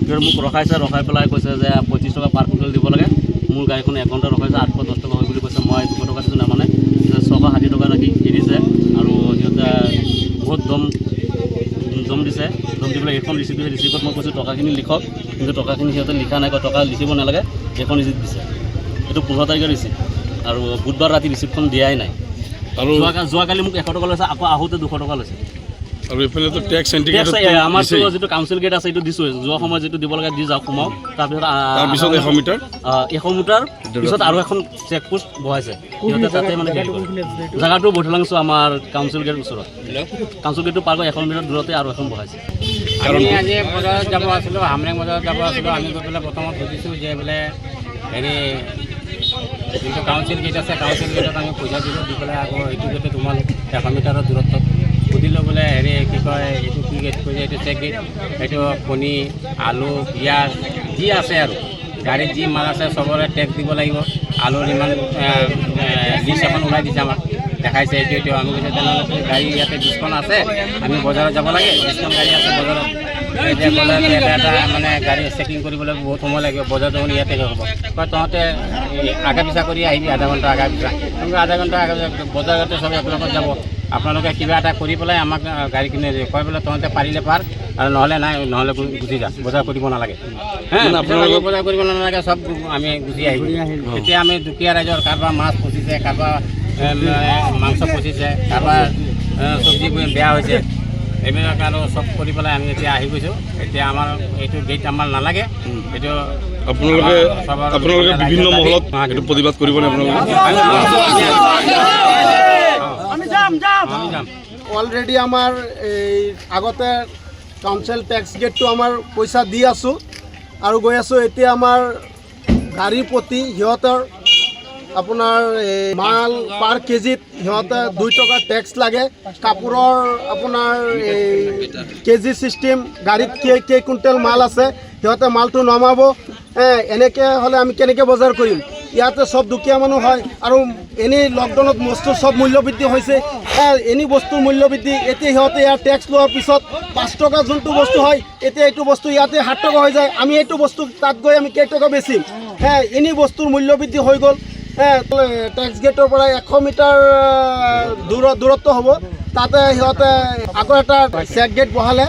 মোক ৰখাই পেলাই কৈছে যে 25 টকা পাৰ কুইণ্টেল দিব লাগে। মোৰ গাড়ীখন 1 ঘণ্টা ৰখাইছে 810 টকা হয় বুলি কৈছে। মই 200 টকা দিছোঁ নামানে 660 টকা ৰাখি এৰিছে আৰু সিহঁতে বহুত দম দিছে। দম দি পেলাই এইখন ৰিচিপ্টত মই কৈছোঁ টকাখিনি লিখক, কিন্তু টকাখিনি সিহঁতে লিখা নাই, টকা লিখিব নালাগে, এইখন ৰিচিপ্ট দিছে। এইটো 15 তাৰিখৰ ৰিচিপ্ট আৰু বুধবাৰ ৰাতি ৰিচিপ্টখন দিয়াই নাই। আৰু যোৱাকালি মোক 100 টকা লৈছে, আকৌ আহোঁতে 200 টকা লৈছে। আৰু এইফালেতো টেক্স এণ্টিকেট আমাৰতো যিটো কাউন্সিল গেট আছে এইটো দিছোঁ, যোৱা সময়ত যিটো দিব লাগে দি যাওঁ সোমাওঁ। তাৰপিছত 100 মিটাৰ পিছত আৰু এখন চেক পোষ্ট বহাইছে সিহঁতে, তাতে মানে জেগাটো বৈঠলাংছো আমাৰ কাউন্সিল গেটৰ ওচৰত। কাউন্সিল গেটটো পাৰ কৰি 100 মিটাৰ দূৰতে আৰু এখন বহাইছে। আমি আজি বজাৰত যাব আছিলোঁ, হামৰেং বজাৰত যাব আছিলোঁ। আমি গৈ পেলাই প্ৰথমত সুধিছোঁ যে বোলে হেৰি যোনটো কাউন্সিল গেট আছে, কাউন্সিল গেটত আমি পইচা দিলোঁ, দি পেলাই আকৌ এইটো গেটে তোমালোক 100 মিটাৰৰ দূৰত্বত সুধিলোঁ বোলে হেৰি কি কয় এইটো কি গেট কৈছে, এইটো চেক গেট, এইটো কণী, আলু, পিঁয়াজ যি আছে আৰু গাড়ীত যি মাল আছে চবৰে টেক্স দিব লাগিব। আলুৰ ইমান লিষ্ট এখন ওলাই দিছে আমাক, দেখাইছে এইটো। আমি কৈছোঁ তেনেহ'লে গাড়ী ইয়াতে ডিছকাউণ্ট আছে, আমি বজাৰত যাব লাগে, ডিছকাউণ্ট গাড়ী আছে বজাৰত। এতিয়া গ'লে এটা মানে গাড়ী চেকিং কৰিবলৈ বহুত সময় লাগিব, বজাৰ দেখোন ইয়াতে হ'ব। কয় তহঁতে আগা পিছা কৰি আহিবি, আধা ঘণ্টা আগা পিছা। আধা ঘণ্টা আগা বজাৰতে চব একেলগত যাব, আপোনালোকে কিবা এটা কৰি পেলাই আমাক গাড়ীখিনি কয় বোলে তহঁতে পাৰিলে পাৰ আৰু নহ'লে নাই, নহ'লে গুচি যা, বজাৰ কৰিব নালাগে। আপোনালোকে বজাৰ কৰিব নালাগে, চব আমি গুচি আহিম। এতিয়া আমি দুখীয়া ৰাইজৰ কাৰোবাৰ মাছ ফচিছে, কাৰোবাৰ মাংস ফচিছে, কাৰোবাৰ চব্জি বেয়া হৈছে, এইবিলাক আৰু চব কৰি পেলাই আমি এতিয়া আহি গৈছোঁ। এতিয়া আমাৰ এইটো গেট আমাৰ নালাগে, এইটো আপোনালোকে বিভিন্ন মহলত এইটো প্ৰতিবাদ কৰিবনে? আপোনালোকে অলৰেডি আমাৰ এই আগতে কাউন্সিল টেক্স গেটটো আমাৰ পইচা দি আছোঁ আৰু গৈ আছোঁ। এতিয়া আমাৰ গাড়ীৰ প্ৰতি সিহঁতৰ আপোনাৰ মাল পাৰ কেজিত সিহঁতে 2 টকা টেক্স লাগে। কাপোৰৰ আপোনাৰ কেজি চিষ্টেম, গাড়ীত কেই কুইণ্টেল মাল আছে সিহঁতে মালটো নমাব। এনেকৈ হ'লে আমি কেনেকৈ বজাৰ কৰিম? ইয়াতে চব দুখীয়া মানুহ হয় আৰু এনেই লকডাউনত বস্তুৰ চব মূল্যবৃদ্ধি হৈছে। এনে বস্তুৰ মূল্যবৃদ্ধি এতিয়া সিহঁতে ইয়াৰ টেক্স লোৱাৰ পিছত 5 টকা যোনটো বস্তু হয়, এতিয়া এইটো বস্তু ইয়াতে 7 টকা হৈ যায়। আমি এইটো বস্তু তাত গৈ আমি কেইটকা বেচিম? এনে বস্তুৰ মূল্যবৃদ্ধি হৈ গ'ল। টেক্স গেটৰ পৰা 100 মিটাৰ দূৰত্ব হ'ব, তাতে সিহঁতে আকৌ এটা চেক গেট বহালে।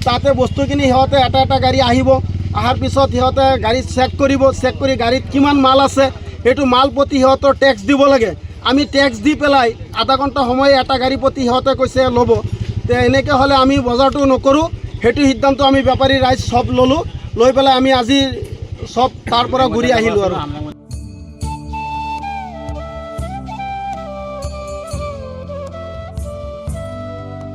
তাতে বস্তুখিনি সিহঁতে এটা গাড়ী আহিব, অহাৰ পিছত সিহঁতে গাড়ী চেক কৰিব, চেক কৰি গাড়ীত কিমান মাল আছে সেইটো মাল প্ৰতি সিহঁতৰ টেক্স দিব লাগে। আমি টেক্স দি পেলাই আধা ঘণ্টা সময় এটা গাড়ী প্ৰতি সিহঁতে কৈছে ল'ব। এনেকৈ হ'লে আমি বজাৰটো নকৰোঁ, সেইটো সিদ্ধান্ত আমি বেপাৰী ৰাইজ চব ল'লোঁ। লৈ পেলাই আমি আজি চব তাৰ পৰা ঘূৰি আহিলোঁ আৰু